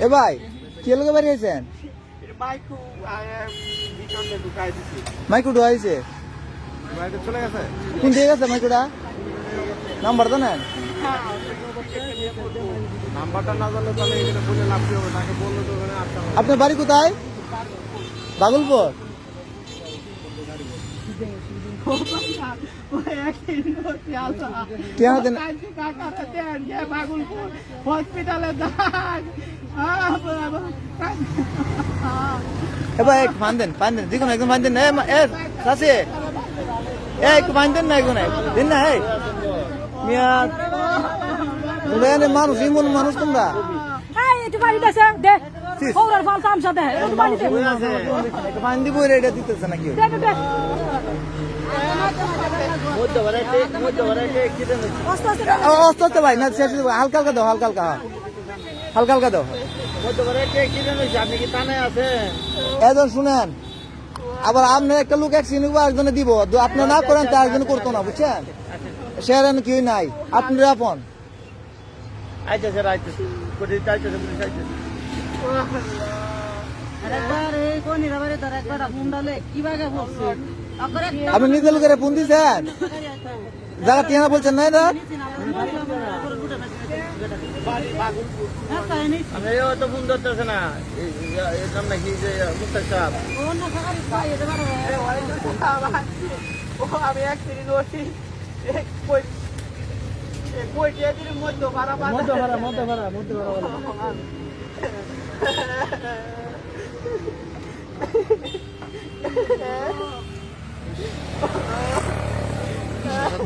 এ ভাই কি লোকে বাড়ি আছেন? মাইকু ঢুকাইছে চলে গেছে কোন দিকে গেছে মাইকুটা? নাম্বার জানেন? নাম্বারটা না জানলে তাহলে এখানে বলে লাভ হবে, তাকে বললে তো ওখানে আসতে হবে। আপনার বাড়ি কোথায়? বাগলপুর। এবার এক ফান দেন দেখুন একদম ফান দেন চাষে একটু ফান দেন না এখন দিন না হে মিয়া মানুষ ইমন মানুষ তোমরা ফান দিব এটা দিতেছে নাকি অস্ত ভাই না শেষ হালকা হালকা দাও হালকা হালকা দাও এজন শুনেন আবার আপনি একটা লোক অ্যাক্সিডেন্ট একজনে দিব আপনি না করেন তা একজন করতো না বুঝছেন সেরেন কেউ নাই আপনার আপন আপনি নিজের লোকের ফোন দিচ্ছেন যারা টিয়া বলছেন না এটা তো ফোন ধরতেছে না নাকি যে মুস্তাক সাহেব আমি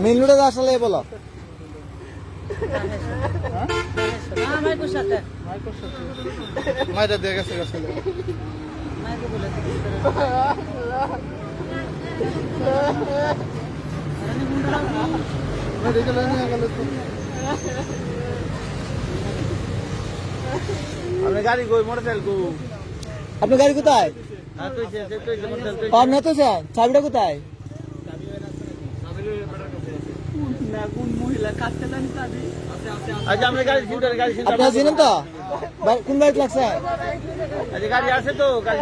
মেনুটা আসলে বলো মাইটা দিয়ে গেছে আসলে আপনি গাড়ি কই মোটরসাইকেল কো আপনার গাড়ি কোথায়? আপনার তো স্যার চাবিটা কোথায়? আচ্ছা আমরা গাড়ি আপনারা চিনেন তো কোন গাড়ি লাগছে? আচ্ছা গাড়ি আছে তো গাড়ি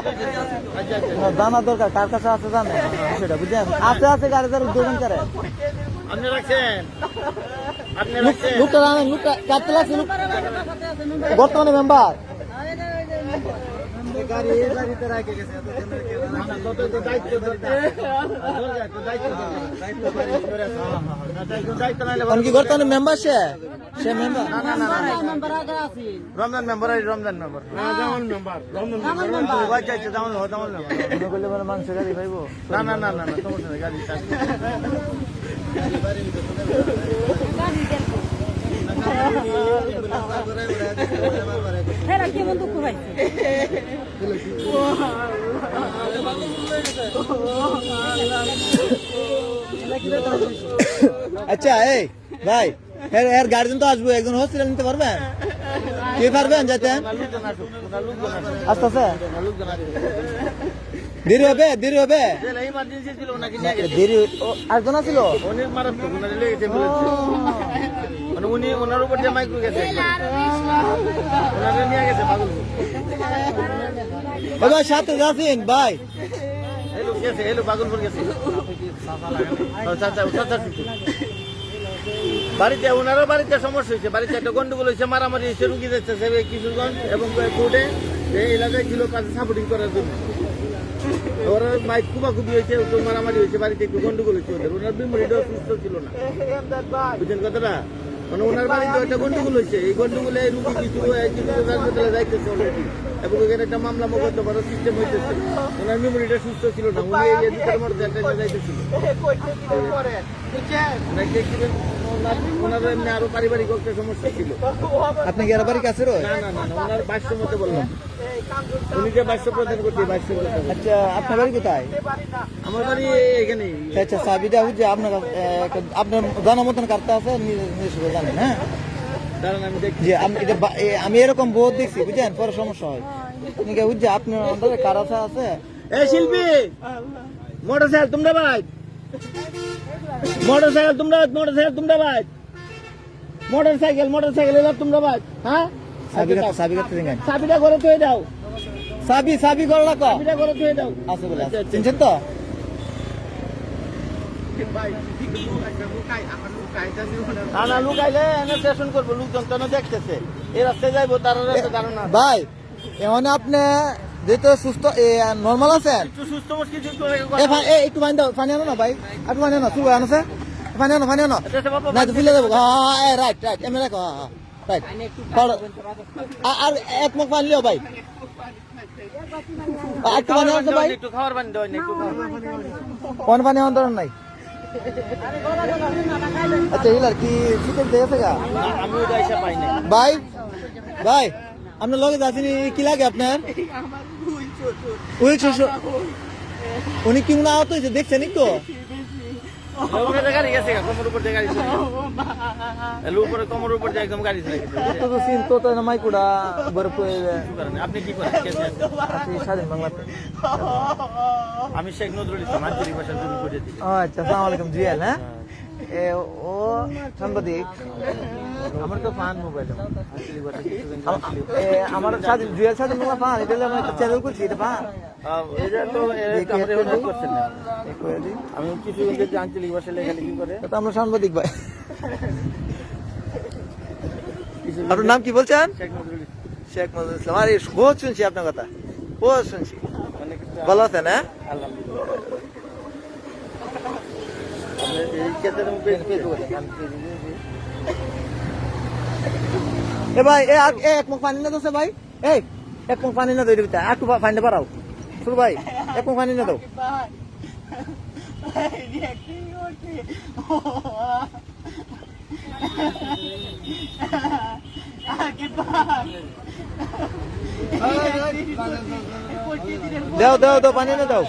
আচ্ছা জানা দরকার কার কাছে আছে জানেন সেটা বুঝলেন আছে গাড়ি যারা উদ্বোধন করে আপনি রাখছেন লোকটা জানেন লোকটা কাটতে লাগছে বর্তমানে মেম্বার কি বর্তমানে মেম্বার সে মেম্বার রমজান মেম্বার মানুষ গাড়ি পাইব না সমস্যা গাড়ি আচ্ছা এই ভাই এর গার্জেন তো আসবো একজন হসপিটাল নিতে পারবেন কে পারবেন যেতেন আস্তে আস্তে দেরি হবে দেরি একজন ছিল উনি ওনার উপর দিয়ে মাইক্রো গেছে ওনারা নিয়ে গেছে ভাই সাথে যাচ্ছেন ভাই এলো পাগলপুর গেছে বাড়িতে ওনারও বাড়িতে সমস্যা হয়েছে বাড়িতে একটা গন্ডগোল হয়েছে মারামারি হয়েছে রুগী যাচ্ছে কিশোরগঞ্জ এবং কোর্টে এই এলাকায় ছিল কাজে সাপোর্টিং করার জন্য ওরা মাইক কুবাকুবি হয়েছে একটু মারামারি হয়েছে বাড়িতে একটু গন্ডগোল হয়েছে ওদের ওনার মেমোরিটাও সুস্থ ছিল না বুঝছেন কথাটা মানে ওনার বাড়িতে একটা গন্ডগোল হয়েছে এই গন্ডগোলে রুগী কিছু হাসপাতালে যাইতেছে অলরেডি এবং এখানে একটা মামলা মোকদ্দমার সিস্টেম হইতেছে ওনার মেমোরিটা সুস্থ ছিল না উনি এই দুটার মধ্যে একটা যাইতেছিল ওনার এমনি আরো পারিবারিক একটা সমস্যা ছিল আপনি কি আর বাড়ি কাছে না ওনার বাস্য মতে বললাম উনি যে বাস্য প্রদান করছে বাস্য আচ্ছা আপনার বাড়ি কোথায়? আমার বাড়ি এখানে আচ্ছা চাবিটা হচ্ছে আপনার জানার মতন কাটতে আছে জানেন হ্যাঁ যে আমি এরকম বহুত দেখছি বুঝছেন পরে সমস্যা হয় বুঝছে আপনার অন্তরে কারাচা আছে এই শিল্পী মোটরসাইকেল তোমরা ভাই মোটরসাইকেল তোমরা ভাই মোটরসাইকেল এবার তোমরা ভাই হ্যাঁ সাবি করতে দিন চাবিটা করে থুয়ে দাও, সাবি করে রাখো চাবিটা করে থুয়ে দাও। আছে বলে চিনছেন তো না না, লুকাইলে এনে স্টেশন করবো, লোকজন তো দেখতেছে, এই রাস্তায় যাইবো, তার রাস্তায় দাঁড়ানো আছে। ভাই এমন আপনি যেহেতু সুস্থ নর্মাল আছেন একটু সুস্থ মুশকিল একটু পানি দাও, পানি আনো না ভাই, একটু পানি আনো, শুরু আনো পানি আনো না তো ফিলে দেবো রাইট এমনি রাখো রাইট আর এক মুখ পানি লিও ভাই, একটু পানি আনতো ভাই, একটু খাওয়ার পানি দেওয়া, একটু কোন পানি আনার দরকার নাই। আচ্ছা হিলার কি শীতের দিয়ে আছে গা আমি ওটা এসে পাই না। ভাই আপনার লগে যাচ্ছেন কি লাগে আপনার উনি কি মনে আহত হয়েছে দেখছেন একটু গাড়ি গেছে, কোমর উপর দিয়ে গাড়ি কোমর উপর দিয়ে একদম গাড়ি চলে গেছে। তো সিন তো না মাইকুড়া বরফ আপনি কি করেন? স্বাধীন বাংলা। আমি শেখ নজরুল ইসলাম, আঞ্চলিক ভাষা শুরু করে দিই। আচ্ছা আসসালামু আলাইকুম জুয়েল। হ্যাঁ ও সাংবাদিক আমার তো ফান মোবাইল আমার স্বাধীন জুয়েল স্বাধীন বাংলা ফান এটা আমি একটা চ্যানেল করছি এটা ফান এটা তো করছেন না, আমি কিছু আঞ্চলিক ভাষা লেখালেখি করে। তো আমরা সাংবাদিক ভাই। আপনার নাম কি বলছেন? শেখ নজরুল ইসলাম। শেখ নজরুল ইসলাম। আরে বহুত শুনছি আপনার কথা, বহুত শুনছি। ভালো আছেন? হ্যাঁ এ ভাই এক মুখ পানি না দোষে ভাই, এই এক মুখ পানি না দই দিতে একটু পানি পারাও শুরু ভাই, এক মুখ পানি না দাও। দাও পানি না দাও।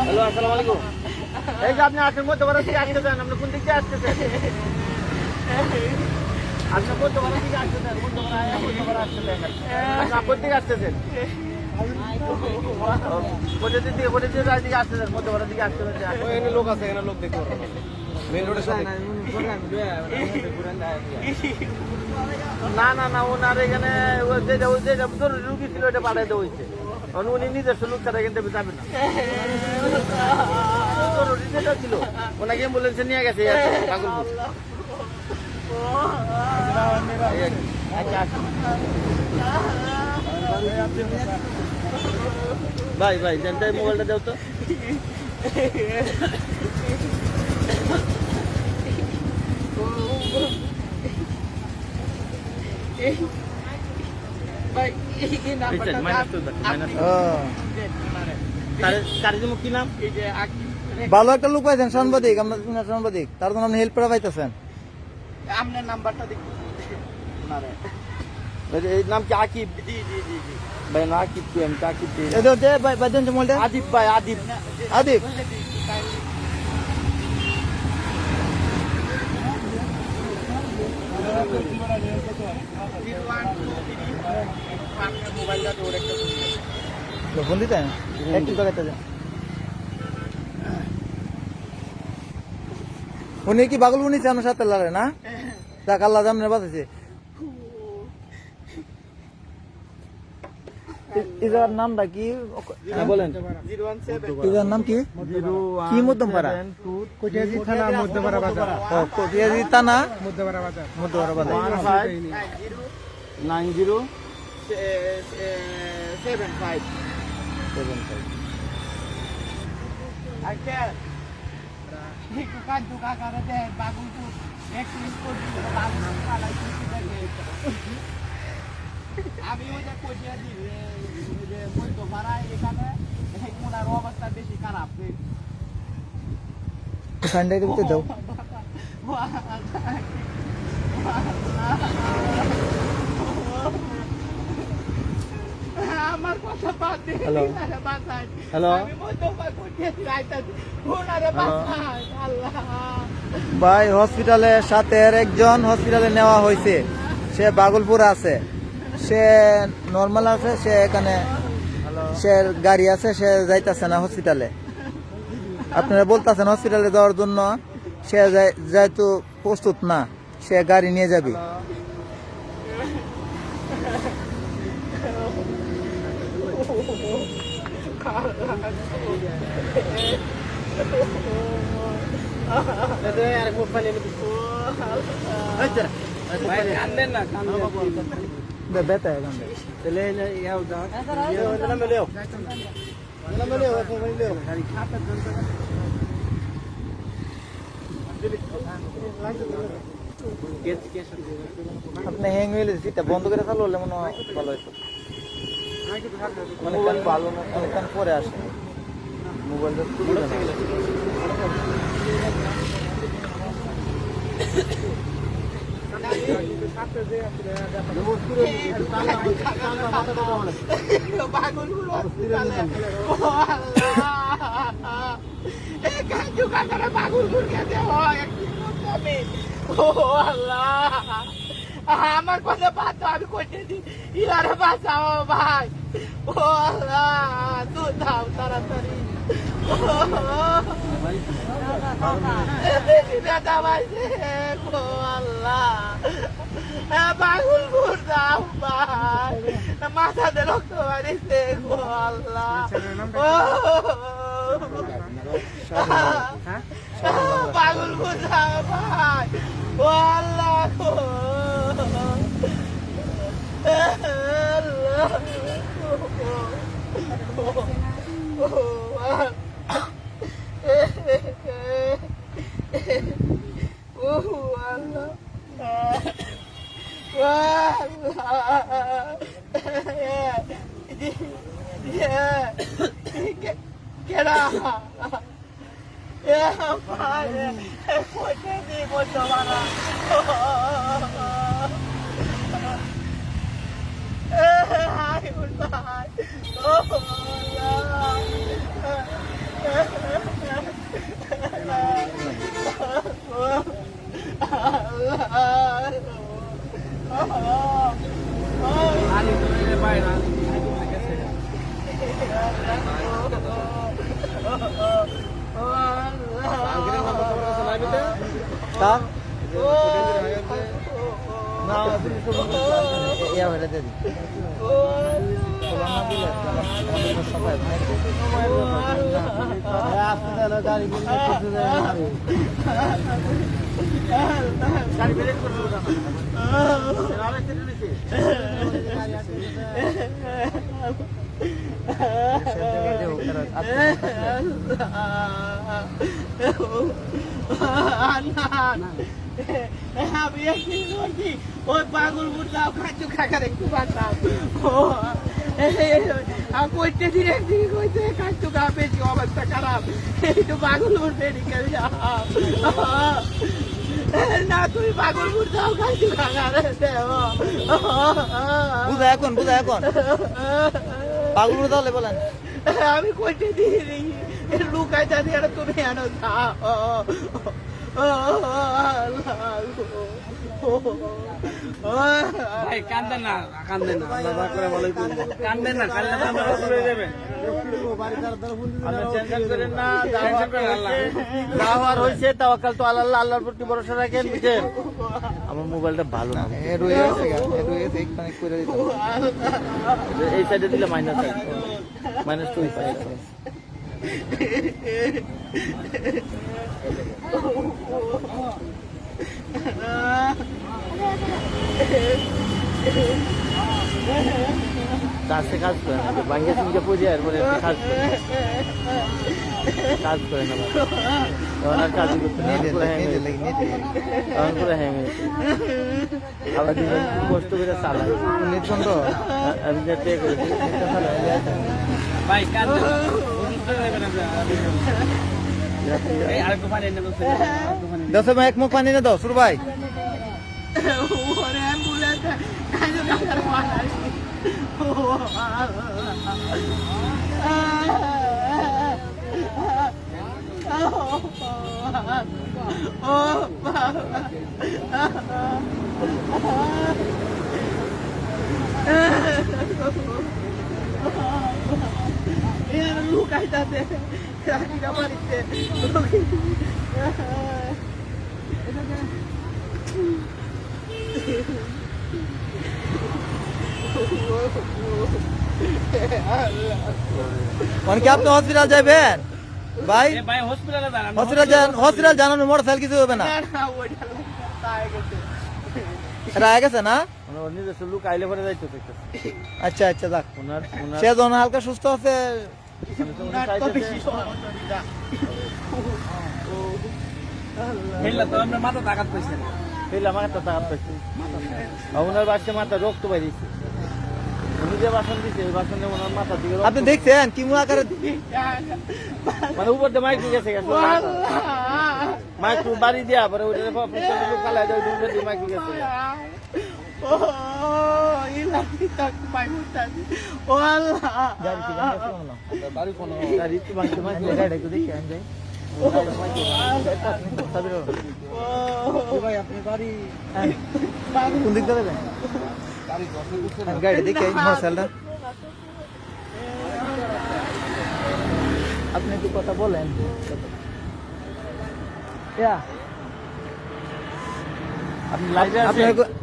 হ্যালো, আসসালামু আলাইকুম। এই যে আপনি আসেন মধ্যপাড়া থেকে আসতেছেন, আপনি কোন দিক দিয়ে আসতেছেন? আপনি মধ্যপাড়া থেকে আসতেছেন, মধ্যপাড়া আসতেছেন, আপনি কোন দিকে আসতেছেন? কোটের দিকে আসতেছেন, মধ্যপাড়া দিকে আসতেছেন। এখানে লোক আছে, এখানে লোক দেখতে পারবেন মেন রোডের সাথে। না ওনার এখানে রুগী ছিল ওটা পাঠাই দেওয়া হয়েছে, উনি নিজস্ব লোক ছাড়া এখান থেকে যাবে না। যেটা ছিল ওনাকে অ্যাম্বুলেন্সে নিয়ে গেছে ঠাকুরপুর। ভাই জানতে মোবাইলটা দাও তো। কি নাম? ভালো একটা লোক পাইছেন সাংবাদিক, আপনার সাংবাদিক, তার জন্য আপনি হেল্প করে পাইতেছেন। আপনার নাম্বারটা দেখুন। এই নাম কি আকিব? জি ভাই, না আকিব কি? আমি আকিব আদিব ভাই, আদিব ফোন দিতেন একটু জায়গাতে যান। উনি কি পাগল উনি আমার সাথে লড়ে না? যাক আল্লাহ জামনে বাঁচাইছে। ইজার নামটা কি বলেন? ইজার নাম কি? কি মধ্যমপাড়া? কটিয়াদি থানা মধ্যপাড়া বাজার। কটিয়াদি থানা মধ্যপাড়া বাজার। মধ্যপাড়া বাজার। 907575। আমি ওটা কইয়া দিই যে মধ্য ভাড়ায় এখানে ওনার অবস্থা বেশি খারাপ। সানডে দিতে দাও। আমার কথা বাদ দে। হ্যালো হ্যালো আমি মধ্য ভাড়া কইয়া দিই ওনারে বাঁচাই আল্লাহ। ভাই হসপিটালে সাথের একজন হসপিটালে নেওয়া হয়েছে, সে বাগলপুর আছে, সে নর্মাল আছে, সে এখানে সে গাড়ি আছে, সে যাইতেছে না হসপিটালে। আপনারা বলতেছেন হসপিটালে যাওয়ার জন্য, সে যেহেতু প্রস্তুত না, সে গাড়ি নিয়ে যাবে। বেতা আপনি হ্যাং হইলে সিটটা বন্ধ করে চালু হলে মনে হয় ভালো হইতো। অনেকক্ষণ পরে আসে মোবাইলটা তুলে না। আমার কথা বাদ আমি করতে দিই, ইলারে বাঁচাও ভাই। ও আল্লাহ, তুই দাও তাড়াতাড়ি। বেটা ভাইছে, ও আল্লাহ, পাগল ঘুর দাও ভাই, মাথাতে রক্ত মারিছে, ও আল্লাহ। পাগল ঘুর দাও ভাই, ও আল্লাহ, Tak? Nah, iya udah jadi. আমি একদিন বলছি ওই পাগল বুঝলাম খাচ্ছু খাকার একটু বাঁচাও। কইতে দিন একদিন কইতে খাচ্ছু খা বেশি অবস্থা খারাপ, একটু পাগল বুঝ মেডিকেল যাও না, তুই পাগল বুঝাও খাচ্ছু খাকার বুঝা এখন পাগল বুঝা হলে বলেন। আমি কইতে দিই লুকাই জানি আর তুমি আনো ভাই কান্দেন না দাদা করে ভালোই কান্দেন না, কান্দেন না আমরা চলে যাবে। টেনশন করেন না, যা হওয়ার হয়েছে তাওয়াক্কাল তো আল্লাহ, আল্লাহর প্রতি ভরসা রাখেন, বুঝছেন। আমার মোবাইলটা ভালো না, এই সাইডে দিলে -2 কাজে কাজ করে না, বাঙ্গিয়া সিংকে পুজো এরপরে কাজ করে না, তখন আর কাজ করতে তখন করে হ্যাং হয়েছে। আবার কষ্ট করে চালাই আমি যা টে করেছি ভাই কাজ दस में एक मुख पानी ने दो सुर भाई যাইতাছে রাখিটা বাড়িতে মানে কি আপনি হসপিটাল যাবেন ভাই? ভাই হসপিটালে দাঁড়ান, হসপিটাল জানানো মোটরসাইকেল কিছু হবে না। ওইটা তাই গেছে রায় গেছে না? ওনার নিজস্ব লোক আইলে পরে যাইতে আচ্ছা আচ্ছা যাক, ওনার ওনার সে যখন হালকা সুস্থ আছে। হেলা তো আমরা মাথা তাকাত পাইছি না, হেলা মাথা তাকাত পাইছি, ওনার বাসে মাথা রক্ত বাইরেছে, উনি যে বাসন দিছে এই বাসনে ওনার মাথা দিকে আপনি দেখছেন কি আকারে মানে উপর দিয়ে মাইক গেছে গেছে মাইক বাড়ি দিয়া পরে ওইটা লোক কালাই দেয় উপর দিয়ে মাইক গেছে ইলাকি তাক পাইতাছি ও আল্লাহ বাড়ি কোন গাড়ি তো বাংলা মাইক গাড়ি একটু দেখি আমি যাই ভাই আপনি বাড়ি কোন দিক দিয়ে যাবেন? গাড়ি দেখে মোটরসাইকেলটা আপনি একটু কথা বলেন।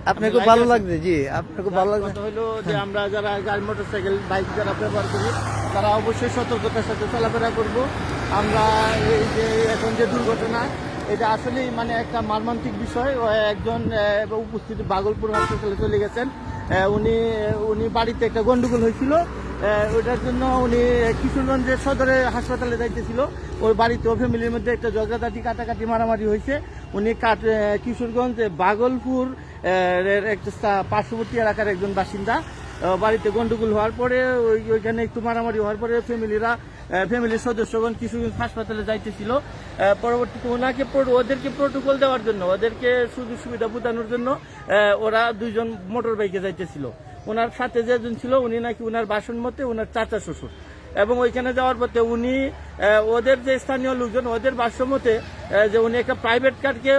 আপনার খুব ভালো লাগছে জি, আপনার খুব ভালো লাগছে। কথা হলো যে আমরা যারা গাড়ি মোটরসাইকেল বাইক যারা ব্যবহার করি তারা অবশ্যই সতর্কতার সাথে চলাফেরা করব। আমরা এই যে এখন যে দুর্ঘটনা এটা আসলেই মানে একটা মর্মান্তিক বিষয়। একজন উপস্থিত ভাগলপুর হাসপাতালে চলে গেছেন, উনি বাড়িতে একটা গন্ডগোল হয়েছিল, ওইটার জন্য উনি কিশোরগঞ্জের সদরে হাসপাতালে যাইতেছিল। ওই বাড়িতে ও ফ্যামিলির মধ্যে একটা ঝগড়াঝাটি কাটাকাটি মারামারি হয়েছে। উনি কিশোরগঞ্জ ভাগলপুর একটা পার্শ্ববর্তী এলাকার একজন বাসিন্দা। বাড়িতে গন্ডগোল হওয়ার পরে ওইখানে একটু মারামারি হওয়ার পরে ফ্যামিলির সদস্যগণ কিশোরগঞ্জ হাসপাতালে যাইতেছিল। পরবর্তীতে ওদেরকে প্রোটোকল দেওয়ার জন্য, ওদেরকে সুযোগ সুবিধা বোঝানোর জন্য ওরা দুইজন মোটর বাইকে যাইতেছিল। ওনার সাথে যেজন ছিল উনি নাকি ওনার বাসন মতে ওনার চাচা শ্বশুর, এবং ওইখানে যাওয়ার পথে উনি ওদের যে স্থানীয় লোকজন ওদের ভাষ্য মতে যে উনি একটা প্রাইভেট কারকে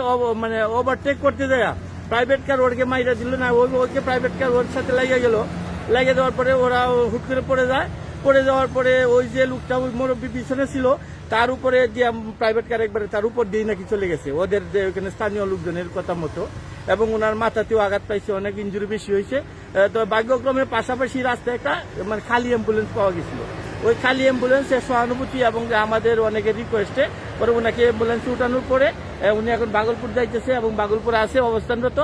মানে ওভারটেক করতে যায়, প্রাইভেট কার ওরকে মাইরা দিল না, ওকে প্রাইভেট কার ওর সাথে লেগে গেল। লেগে যাওয়ার পরে ওরা হুট করে পড়ে যায়। পড়ে যাওয়ার পরে ওই যে লোকটা ওই মুরব্বী পিছনে ছিল তার উপরে দিয়ে প্রাইভেট কার একবারে তার উপর দিয়ে নাকি চলে গেছে ওদের যে ওখানে স্থানীয় লোকজনের কথা মতো, এবং ওনার মাথাতেও আঘাত পাইছে, অনেক ইঞ্জুরি বেশি হয়েছে। তো ভাগ্যক্রমে পাশাপাশি রাস্তায় একটা মানে খালি অ্যাম্বুলেন্স পাওয়া গেছিল। ওই খালি অ্যাম্বুলেন্সের সহানুভূতি এবং আমাদের অনেকের রিকোয়েস্টে পরে ওনাকে অ্যাম্বুলেন্সে উঠানোর পরে উনি এখন ভাগলপুর যাইতেছে এবং ভাগলপুরে আছে অবস্থানরত।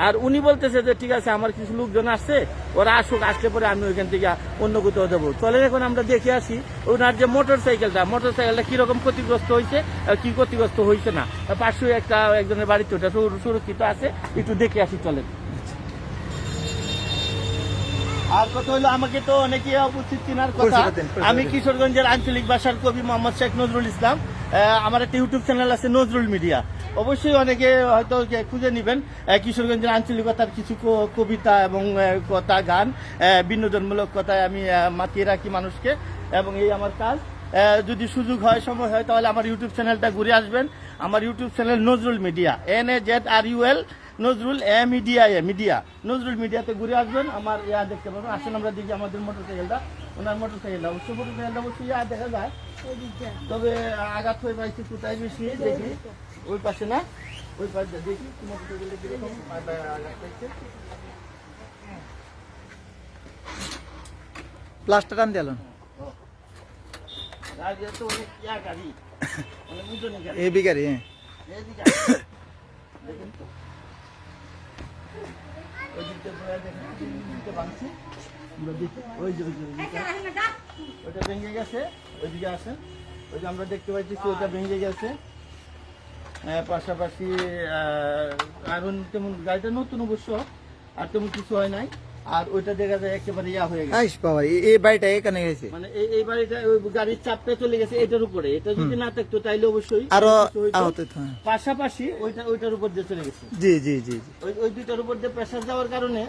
আর উনি বলতেছে যে ঠিক আছে আমার কিছু লোকজন আসছে, ওরা আসুক, আসলে পরে আমি ওইখান থেকে অন্য কোথাও দেবো। চলে এখন আমরা দেখে আসি ওনার যে মোটরসাইকেলটা কিরকম ক্ষতিগ্রস্ত হয়েছে, কি ক্ষতিগ্রস্ত হয়েছে না। পাশে একজনের বাড়িতে ওটা সুরক্ষিত আছে, একটু দেখে আসি চলেন। আর কথা হলো আমাকে তো অনেকে উপস্থিত চেনার কথা, আমি কিশোরগঞ্জের আঞ্চলিক ভাষার কবি মোহাম্মদ শেখ নজরুল ইসলাম। আমার একটা ইউটিউব চ্যানেল আছে নজরুল মিডিয়া, অবশ্যই অনেকে হয়তো খুঁজে নেবেন। কিশোরগঞ্জের আঞ্চলিকতার কিছু কবিতা এবং কথা গান বিনোদনমূলক কথায় আমি মাতিয়ে রাখি মানুষকে, এবং এই আমার কাজ। যদি সুযোগ হয় সময় হয় তাহলে আমার ইউটিউব চ্যানেলটা ঘুরে আসবেন। আমার YouTube channel Nazrul media, NAZRUL Nazrul media, Nazrul মিডিয়াতে ঘুরে আসবেন, আমার দেখতে পাবেন। আসেন আমরা দেখি আমাদের মোটরসাইকেলটা, ওনার মোটরসাইকেলটা অবশ্যই দেখা যায়, তবে আঘাত হয়ে পাইছে কোথায় বেশি দেখি, ওই পাশে না ওই পাশে দেখি মোটরসাইকেলটা কিরকম আঘাত পাইছে। প্লাস্টার টান দিলেন অনেক গাড়ি, অনেক উজনি গাড়ি, এই বিগারি। হ্যাঁ দেখেন তো ওই দিকটা ভাঙছে, আমরা দেখি ওই যে ওইটা ভেঙে গেছে, ওইদিকে আসেন, ওই যে আমরা দেখতে পাচ্ছি ওইটা ভেঙে গেছে। পাশাপাশি এখন তেমন গাড়িটা নতুন অবশ্য, আর তেমন কিছু হয় নাই। আর ওইটা দেখা যায় একেবারে হয়ে গেছে, এই বাড়িটা এখানে গেছে, মানে এই বাড়িটা ওই গাড়ির চাপটা চলে গেছে এটার উপরে। এটা যদি না থাকতো তাইলে অবশ্যই আরো পাশাপাশি ওইটার উপর দিয়ে চলে গেছে। জি জি জি, ওই দুইটার উপর দিয়ে প্রেসার যাওয়ার কারণে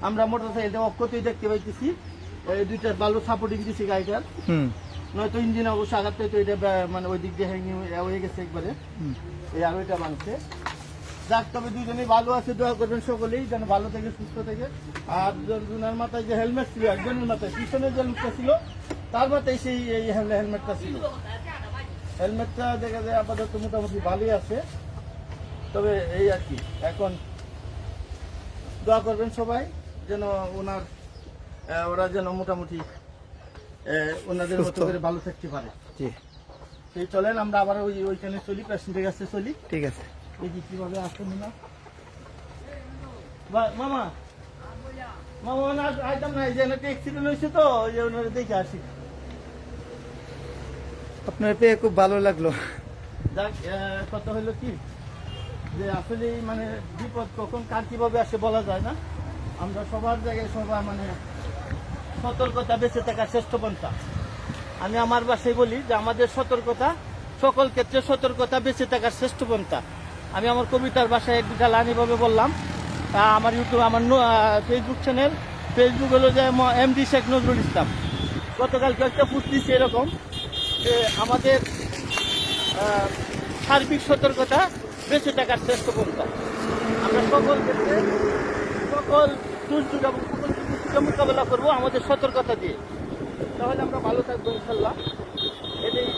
আমরা মোটরসাইকেলটা অফ করতেই দেখতে পাইতেছি। ওই দুইটার ভালো সাপোর্টিং দিচ্ছি গাড়িটার, নয়তো ইঞ্জিন অবশ্য আঘাত পাইতো, এটা মানে ওই দিক দিয়ে হ্যাঙ্গিং হয়ে গেছে একবারে, এই আর ওইটা ভাঙছে। যাক, তবে দুজনেই ভালো আছে, দোয়া করবেন সকলেই যেন ভালো থেকে সুস্থ থেকে। আর জনের মাথায় যে হেলমেট ছিল, একজনের মাথায় পিছনে যে লোকটা ছিল তারপরে সেই এই হেলমেটটা ছিল। হেলমেটটা দেখা যায় আপাতত মোটামুটি ভালোই আছে, তবে এই আর কি। এখন দোয়া করবেন সবাই যেন ওরা যেন মোটামুটি ওনাদের মতো করে ভালো থাকতে পারে। জি সেই চলেন আমরা আবার ওইখানে চলি, পেশেন্টের কাছে চলি। ঠিক আছে। এই যে কিভাবে আসছেন না মামা আইতাম না, এই যে একটা অ্যাক্সিডেন্ট হয়েছে তো ওই যে ওনারা দেখে আসি। আপনার পেয়ে খুব ভালো লাগলো। যাক, কথা হলো কি যে আসলে মানে বিপদ কখন কার কিভাবে আসে বলা যায় না। আমরা সবার জায়গায় সবার মানে সতর্কতা বেঁচে থাকার শ্রেষ্ঠ পন্থা। আমি আমার বাসায় বলি যে আমাদের সতর্কতা, সকল ক্ষেত্রে সতর্কতা বেঁচে থাকার শ্রেষ্ঠ পন্থা। আমি আমার কবিতার ভাষায় এক বিঘা লানিভাবে বললাম। আমার ইউটিউব, আমার ফেসবুক চ্যানেল, ফেসবুক হলো যে এমডি শেখ নজরুল ইসলাম। গতকালকে একটা পোস্ট দিচ্ছি এরকম যে আমাদের সার্বিক সতর্কতা বেঁচে থাকার শ্রেষ্ঠ পন্থা। আমরা সকল ক্ষেত্রে সকল দুর্যোগ এবং সকল দুর্যোগকে মোকাবেলা করবো আমাদের সতর্কতা দিয়ে, তাহলে আমরা ভালো থাকবো ইনশাল্লাহ। এটাই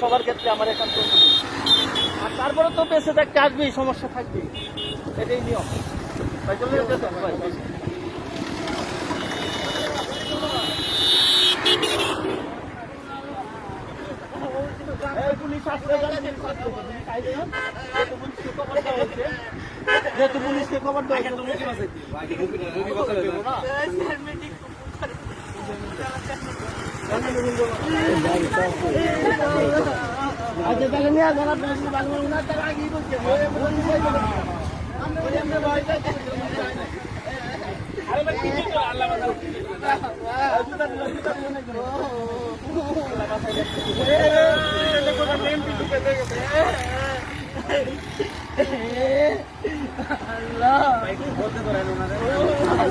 সবার ক্ষেত্রে আমার একান্ত অনুরোধ। আর তারপরে তো বেঁচে থাকতে আসবেই, সমস্যা থাকবেই, এটাই নিয়ম। ভাই চলে যেতে তো ভাই। পুলিশ আসলে যেহেতু পুলিশকে খবর দেওয়া আচ্ছা তাহলে নিয়ে আসেন আপনার ওনার টাকা আগেই বলছে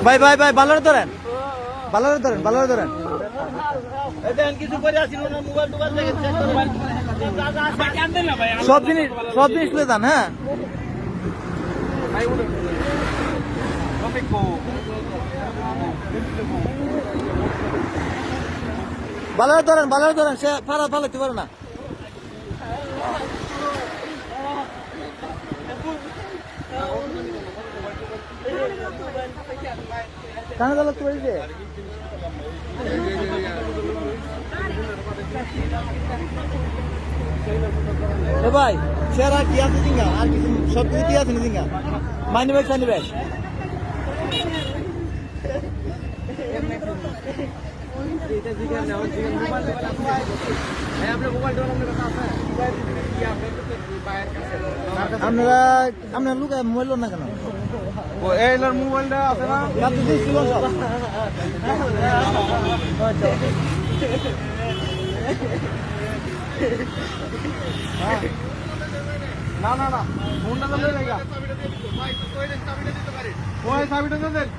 ভাই ভাই ভাই ভালোরে ধরেন, ভালোরে ধরেন, ভালোরে ধরেন। কিছু করে আসছিল না, মোবাইল টোবাইল দেখেছে সব জিনিস তুলে দেন। হ্যাঁ ভালোরে ধরেন, ভালোরে ধরেন, সে ফালাতে পারে না। কানে দাও লাগতে পারি। ভাই স্যার আর কি আছে জিঙ্গা, আর কিছু সব কিছু কি আছে না জিঙ্গা? মাইনি ব্যাগ সানি ব্যাগ আপনারা লোক মোবাইল না কেন? এইলার মোবাইলটা আছে না? ছিল সব। না না না, ফোনটা তো লয়ে লাগা। ওই চাবিটা দেন।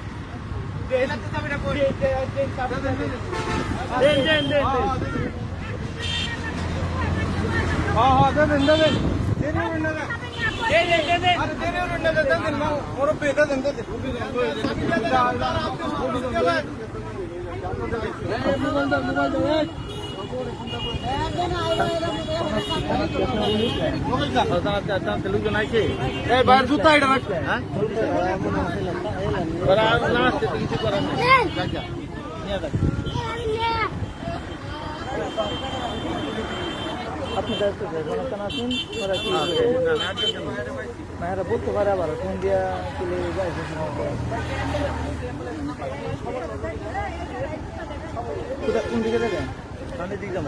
হ্যাঁ দেন। লোকজন আছে জুতা এটা রাখছে। কিছু করার নেই। আপনি আসুন, ওরা বলতে পারে আবার ফোন দিয়া চলে যায়। কোন দিকে দেবেন? সামনের দিকে যাবো।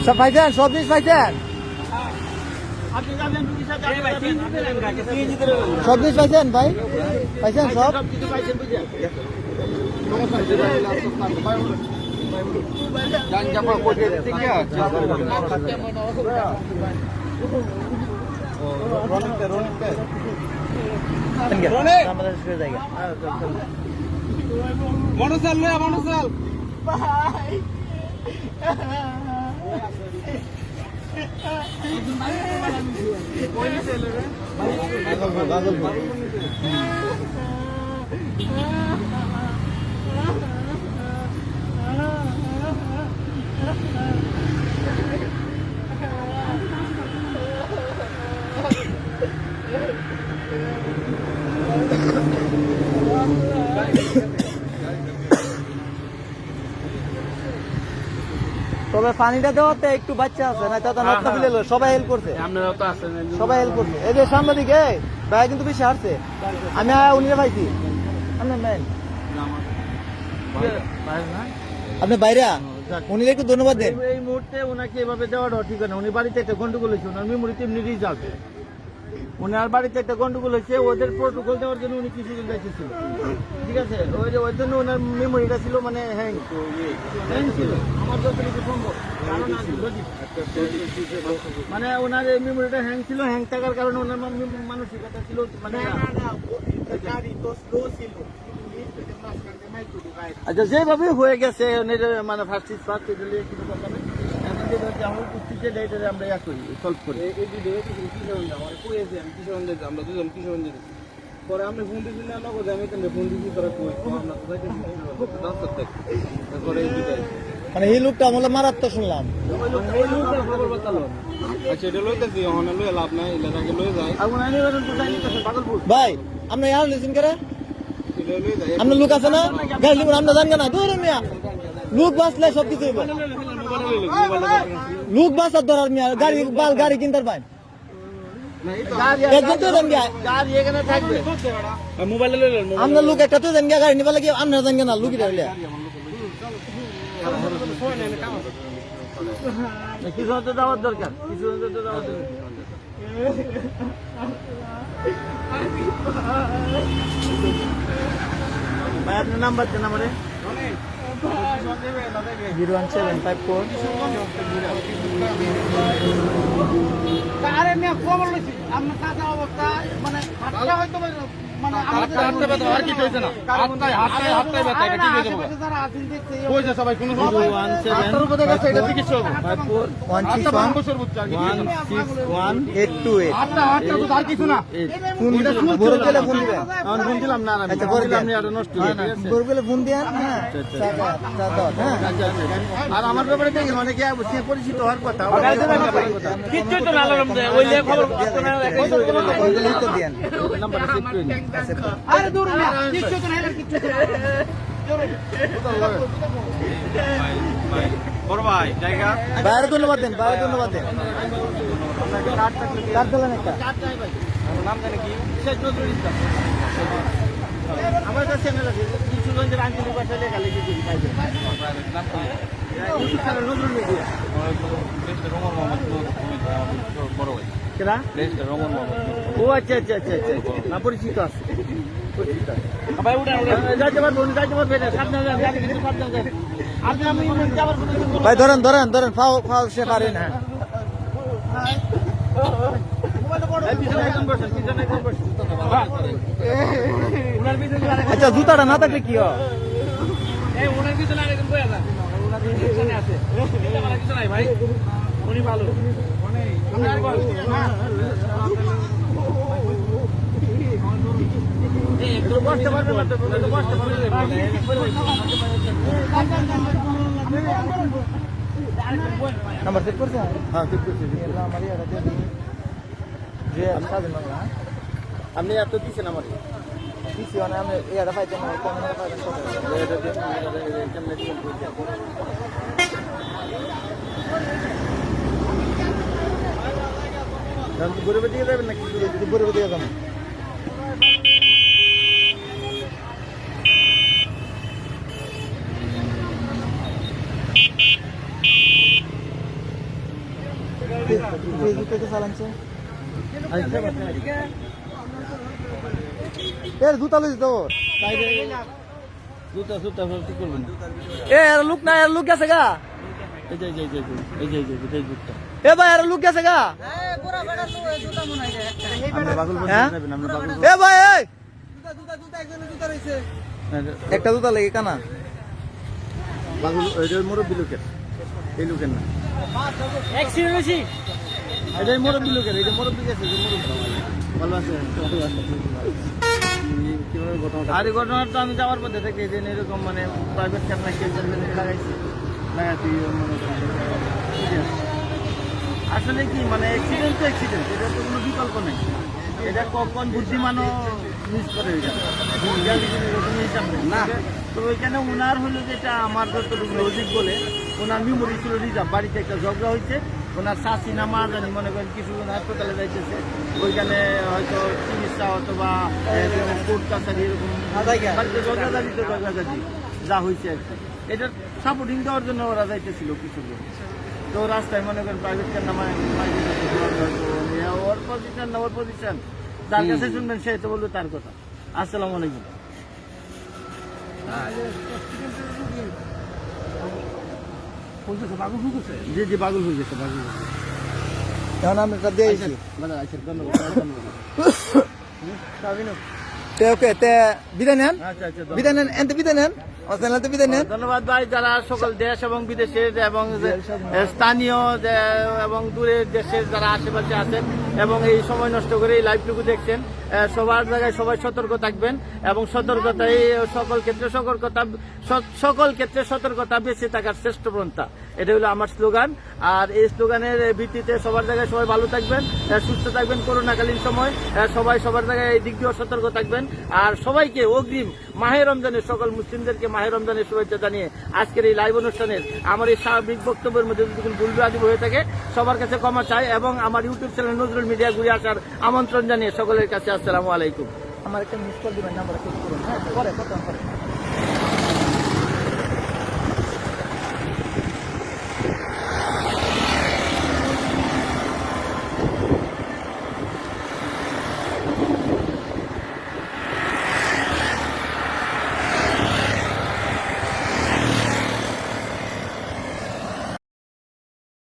সব পাইছেন, সব জিনিস পাইছেন, আপনি যাবেন রুগীর সাথে সব জিনিস পাইছেন ভাই, পাইছেন সব? সব কিছু পাইছেন বুঝলেন? আমাদের জায়গা মনোসাল লয়া মনোসাল। ভাই তবে পানিটা দেওয়াতে একটু বাচ্চা আছে না তো নষ্ট ফেলে এলো, সবাই হেল্প করছে, আপনারাও তো আছেন সবাই হেল্প করছে। এই যে সাংবাদিক ভাই কিন্তু বেশি হারছে, আমি উনিরা পাইছি। আপনি মেন আপনি বাইরে উনি একটু ধন্যবাদ দেন। এই মুহূর্তে ওনাকে এভাবে দেওয়াটা ঠিক না। উনি বাড়িতে একটা গন্ডগোল হয়েছে, ওনার মেমোরিতে এমনি রিজার্ভ, ওনার বাড়িতে একটা গন্ডগোল হয়েছে, ওদের প্রোটোকল দেওয়ার জন্য উনি কিছুদিন যাইতেছিল, ঠিক আছে। ওই জন্য ওনার মেমোরিটা ছিল মানে হ্যাং ছিল, আমার যতটুকু সম্ভব ধারণা আছে, logic। মানে ওনার এই মেমোরিটা হ্যাং ছিল, হ্যাং থাকার কারণে ওনার মানসিকতা ছিল মানে আচ্ছা যেভাবে হয়ে গেছে মানে ফার্স্ট ইজ ফার্স্ট কিছু কথা নেই। এখন যেটা আমার কুস্তিতে ডেটারে আমরা ইয়া করি, সলভ করি। এই ভিডিও কিশোরগঞ্জ আমার কইছে আমি কিশোরগঞ্জ আমরা দুজন কিশোরগঞ্জ পরে আমি ফোন দিছি না নগদ আমি তো ফোন দিছি তোরা কই আমরা তো যাইতেছি দাস করতে তারপরে এই দিকে মানে এই লোকটা আমলে মারাত্মক শুনলাম। এই লোকটা খবর বাতালো আচ্ছা এটা লইতাছি ওখানে লই লাভ নাই এলাকাকে লই যায় আর ওনার নিবেদন তো জানি তো পাগলপুর ভাই আপনি ইয়ার লিসেন করে এটা লই যায় আপনার লোক আছে না গাড়ি লিখুন, আমরা জানগা না দূর মিয়া, লোক বাঁচলে সব কিছু হইব, লোক বাঁচার ধরার মিয়া, গাড়ি কিনতে পারেন একজন তো দেন গিয়া, গাড়ি এখানে থাকবে। মোবাইলে লই লন আপনার লোক একটা তো দেন গিয়া, গাড়ি নিবার লাগে আপনারা জানগা না লুকি রাখলে কিছু হতে দেওয়ার দরকার, কিছু হতে দেওয়ার দরকার। ভাই আপনার নাম্বার দেন আমারে। 01754 আরে মেয়ে খবর লইছি আপনার কাঁচা অবস্থা মানে হাতটা হয়তো মানে হাতটা ব্যথা আর কি হইছে না হাতটাই ব্যথা এটা কি হয়ে যাবে যারা আছেন দেখতে কইছে সবাই কোনো সমস্যা হাতটার উপরে গেছে এটা চিকিৎসা হবে 161 বছর বুঝছ আর কি 161 হাতটা তো আর কিছু না ফোন বড় গেলে ফোন দিবেন, আমি ফোন দিলাম না না আচ্ছা বড় দিলাম না, এটা নষ্ট হয়ে গেছে। বড় গেলে ফোন দেন, হ্যাঁ হ্যাঁ আচ্ছা, আচ্ছা। আর আমার ব্যাপারে দেখেন অনেকে পরিচিত হওয়ার কথা, কিচ্ছু তো না লাগলাম যে ওই লেখ খবর দেন নাম্বারটা সেভ করে নিন। আরে দূর না কিচ্ছু তো না কিচ্ছু তো বড় ভাই জায়গা বাইরে ধন্যবাদ দেন, বাইরে ধন্যবাদ দেন। কার দিলেন একটা নাম জানে কি শেখ নজরুল ইসলাম। আমার কাছে চ্যানেল আছে, কিশোরগঞ্জের আঞ্চলিক ভাষায় লেখালেখি করি, পাইবেন। YouTube channel Nazrul media. বড় ভাই কেনা? রমন ও আচ্ছা আচ্ছা আচ্ছা আচ্ছা না, পরিচিত আছে, পরিচিত আছে। ভাই উঠেন যাইতে পারবো উনি যাইতে পারবেন না, সাবধানে যান, গাড়ি কিন্তু সাবধানে যান। আপনি আমি যাবার কোনো সুযোগ নেই। ভাই ধরেন ধরেন ধরেন, ফাও ফাও সে পারে না। এই পিছনে একজন বসেন, পিছনে একজন বসেন। উনার পিছনে আরেক- আচ্ছা জুতাটা না থাকলে কি হয়? এই ওনার কিছু না এরকম কই আছে ওনার পিছনে আছে এটা আমার কিছু নাই ভাই উনি ভালো আমি আর বল একটু বসতে পারবেন না তো, একটু বসতে পারবেন না। নাম্বার সেট করছে? হ্যাঁ, ঠিক করছি। আমার ইয়াটা দিয়ে দিন। যে সাজেন বাংলা আপনি এত দিচ্ছেন আমার দিছি মানে আমি ইয়াটা পাইতাম না, ক্যামেরা পাইতাম কত। গরিবের দিকে যাবেন নাকি? দুপুরে দিয়ে যাবো। জুতো চালানছে এর জুতা লইছি তো জুতা জুতা ঠিক করবেন। এ এর লুক না, এর লুক গেছে গা। এই যে এই যে এই যে এই যে এই জুতা। এ ভাই এর লুক গেছে গা। আপনি বাগল বলতে হ্যাঁ? যাবেন, আপনি বাগল এ ভাই এই বলতে- একটা জুতা লেগে কানা বাগল, এটা মুরব্বী লোকের, এই লোকের না। অ্যাক্সিডেন্ট হয়েছি এটাই মুরব্বী লোকের, এই যে মুরব্বী গেছে, যে মুরব্বী ভালো আছে। আর এই ঘটনাটা আমি যাওয়ার পথে থেকে যে এরকম মানে প্রাইভেট কার নাকি লাগাইছি লাগাইছি মনে করেন। আসলে কি মানে অ্যাক্সিডেন্ট তো অ্যাক্সিডেন্ট, এটা তো কোনো বিকল্প নেই। এটা কখন বুদ্ধিমানও মিস করে এরকম হিসাব নেই না। তো ওইখানে ওনার হলো যেটা আমার যতটুকু লজিক বলে, ওনার মেমোরি ছিল রিজার্ভ। বাড়িতে একটা ঝগড়া হয়েছে, ওনার শাশি না মা জানি মনে করেন কিছুজন হাসপাতালে যাইতেছে, ওইখানে হয়তো চিকিৎসা অথবা কোর্ট কাছারি এরকম বাড়িতে ঝগড়াঝাড়ি তো ঝগড়াঝাড়ি যা হয়েছে আর কি, এটা সাপোর্টিং দেওয়ার জন্য ওরা যাইতেছিল কিছুজন। তো রাস্তায় মনে করেন প্রাইভেট কার নামায় ওর পজিশন না ওর পজিশন, যার কাছে শুনবেন সে তো বললো তার কথা। আসসালামু আলাইকুম। জি জি বাগুল হয়ে গেছে, বাগুল হয়ে গেছে। এখন আমি এটা দিয়েছি তে ওকে তে বিদায় নেন, আচ্ছা আচ্ছা বিদায় নেন, এনতে বিদায় নেন, অস্ট্রেলিয়াতে বিদায় নেন। ধন্যবাদ ভাই, যারা সকল দেশ এবং বিদেশের এবং স্থানীয় এবং দূরের দেশের যারা আশেপাশে আছেন এবং এই সময় নষ্ট করে এই লাইভটুকু দেখছেন, সবার জায়গায় সবাই সতর্ক থাকবেন এবং সতর্কতাই সকল ক্ষেত্রে সতর্কতা বেঁচে থাকার শ্রেষ্ঠ পন্থা, এটা হলো আমার স্লোগান। আর এই স্লোগানের ভিত্তিতে সবার জায়গায় সবাই ভালো থাকবেন, সুস্থ থাকবেন করোনাকালীন সময়, সবাই সবার জায়গায় এই দিক দিয়েও সতর্ক থাকবেন। আর সবাইকে অগ্রিম মাহে রমজানের, সকল মুসলিমদেরকে মাহে রমজানের শুভেচ্ছা জানিয়ে আজকের এই লাইভ অনুষ্ঠানের আমার এই স্বাভাবিক বক্তব্যের মধ্যে যদি কোনো ভুল বাজিব হয়ে থাকে সবার কাছে ক্ষমা চাই এবং আমার ইউটিউব চ্যানেল নজরুল মিডিয়া ঘুরে আসার আমন্ত্রণ জানিয়ে সকলের কাছে আসসালামু আলাইকুম। আমার একটা মিস কল দিবেন, নাম্বার চেক করুন, হ্যাঁ পরে কথা হবে।